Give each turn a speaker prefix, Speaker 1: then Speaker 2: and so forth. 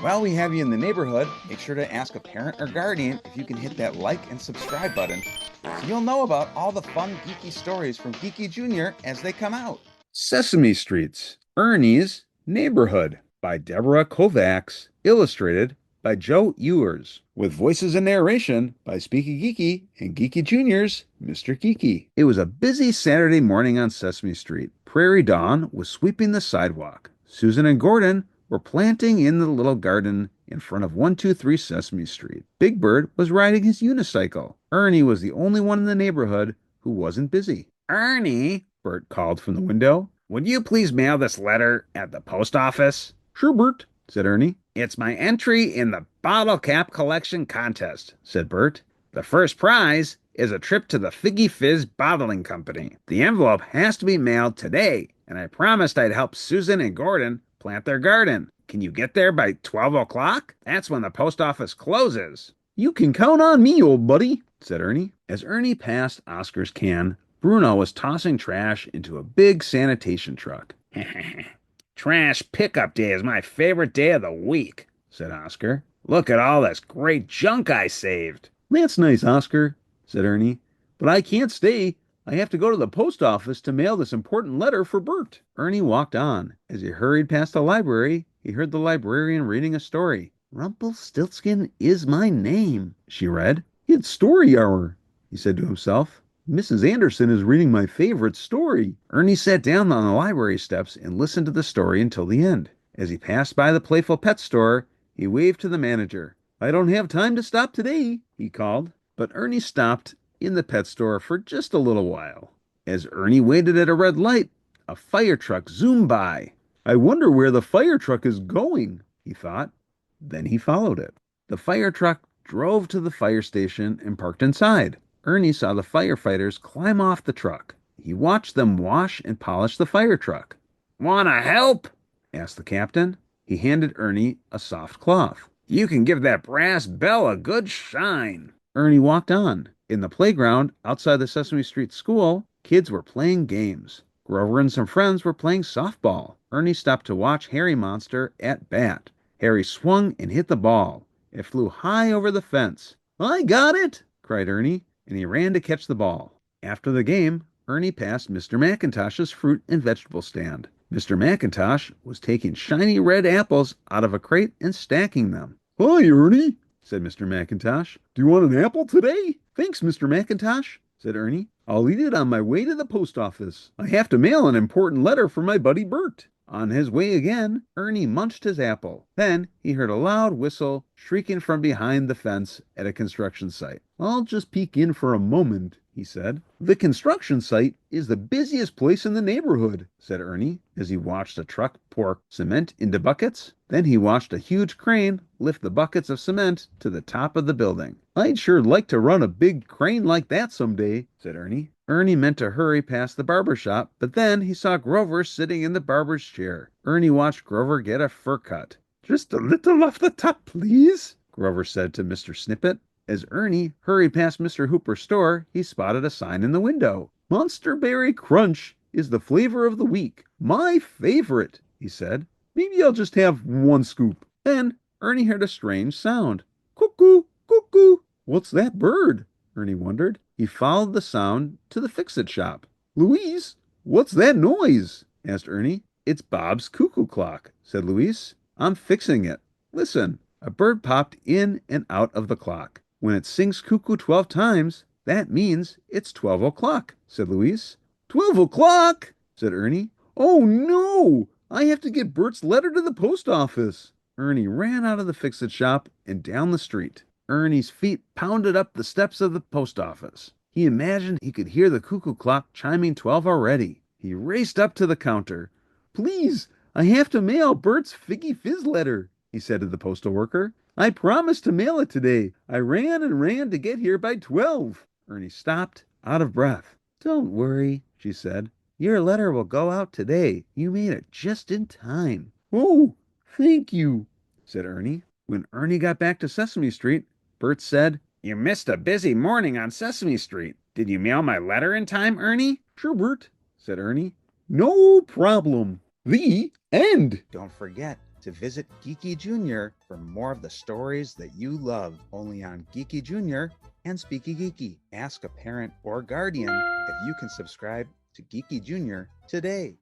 Speaker 1: While we have you in the neighborhood, make sure to ask a parent or guardian if you can hit that like and subscribe button so you'll know about all the fun, geeky stories from Geeky Jr. as they come out. Sesame Street's ERNIE'S Neighborhood by Deborah Kovacs, illustrated by Joe Ewers, with voices and narration by SpeekyGeeky and Geeky Jr.'s Mr. Geeky. It was a busy Saturday morning on Sesame Street. Prairie Dawn was sweeping the sidewalk. Susan and Gordon were planting in the little garden in front of 123 Sesame Street. Big Bird was riding his unicycle. Ernie was the only one in the neighborhood who wasn't busy. "Ernie," Bert called from the window, "would you please mail this letter at the post office?" "Sure, Bert," said Ernie. "It's my entry in the bottle cap collection contest," said Bert. "The first prize is a trip to the Figgy Fizz Bottling Company. The envelope has to be mailed today, and I promised I'd help Susan and Gordon plant their garden. Can you get there by 12 o'clock? That's when the post office closes." "You can count on me, old buddy," said Ernie. As Ernie passed Oscar's can, Bruno was tossing trash into a big sanitation truck. "Trash pickup day is my favorite day of the week," said Oscar. "Look at all this great junk I saved." "That's nice, Oscar," said Ernie, "but I can't stay. I have to go to the post office to mail this important letter for Bert." Ernie walked on. As he hurried past the library, he heard the librarian reading a story. "Rumpelstiltskin is my name," she read. "It's story hour," he said to himself. "Mrs. Anderson is reading my favorite story." Ernie sat down on the library steps and listened to the story until the end. As he passed by the Playful Pet store, he waved to the manager. "I don't have time to stop today," he called. But Ernie stopped in the pet store for just a little while. As Ernie waited at a red light, a fire truck zoomed by. "I wonder where the fire truck is going," he thought. Then he followed it. The fire truck drove to the fire station and parked inside. Ernie saw the firefighters climb off the truck. He watched them wash and polish the fire truck. "Want to help?" asked the captain. He handed Ernie a soft cloth. "You can give that brass bell a good shine." Ernie walked on. In the playground outside the Sesame Street school, kids were playing games. Grover and some friends were playing softball. Ernie stopped to watch Harry Monster at bat. Harry swung and hit the ball. It flew high over the fence. "I got it!" cried Ernie, and he ran to catch the ball. After the game, Ernie passed Mr. McIntosh's fruit and vegetable stand. Mr. McIntosh was taking shiny red apples out of a crate and stacking them. "Hi, Ernie," said Mr. McIntosh. "Do you want an apple today?" "Thanks, Mr. McIntosh," said Ernie. "I'll eat it on my way to the post office. I have to mail an important letter for my buddy Bert." On his way again, Ernie munched his apple. Then he heard a loud whistle shrieking from behind the fence at a construction site. "I'll just peek in for a moment," he said. "The construction site is the busiest place in the neighborhood," said Ernie, as he watched a truck pour cement into buckets. Then he watched a huge crane lift the buckets of cement to the top of the building. "I'd sure like to run a big crane like that someday," said Ernie. Ernie meant to hurry past the barber shop, but then he saw Grover sitting in the barber's chair. Ernie watched Grover get a fur cut. "Just a little off the top, please," Grover said to Mr. Snippet. As Ernie hurried past Mr. Hooper's store, he spotted a sign in the window. "Monster Berry Crunch is the flavor of the week. My favorite," he said. "Maybe I'll just have one scoop." Then Ernie heard a strange sound. "Cuckoo, cuckoo." "What's that bird?" Ernie wondered. He followed the sound to the fix-it shop. "Louise, what's that noise?" asked Ernie. "It's Bob's cuckoo clock," said Louise. "I'm fixing it. Listen." A bird popped in and out of the clock. "When it sings cuckoo 12 times, that means it's 12 o'clock," said Louise. 12 o'clock," said Ernie. "Oh, no! I have to get Bert's letter to the post office." Ernie ran out of the fix-it shop and down the street. Ernie's feet pounded up the steps of the post office. He imagined he could hear the cuckoo clock chiming 12 already. He raced up to the counter. "Please, I have to mail Bert's Figgy Fizz letter," he said to the postal worker. "I promised to mail it today. I ran and ran to get here by 12. Ernie stopped, out of breath. "Don't worry," she said. "Your letter will go out today. You made it just in time." "Oh, thank you," said Ernie. When Ernie got back to Sesame Street, Bert said, "You missed a busy morning on Sesame Street. Did you mail my letter in time, Ernie?" "Sure, Bert," said Ernie. "No problem. The end." Don't forget, to visit Geeky Junior for more of the stories that you love, only on Geeky Junior and SpeekyGeeky. Ask a parent or guardian if you can subscribe to Geeky Junior today.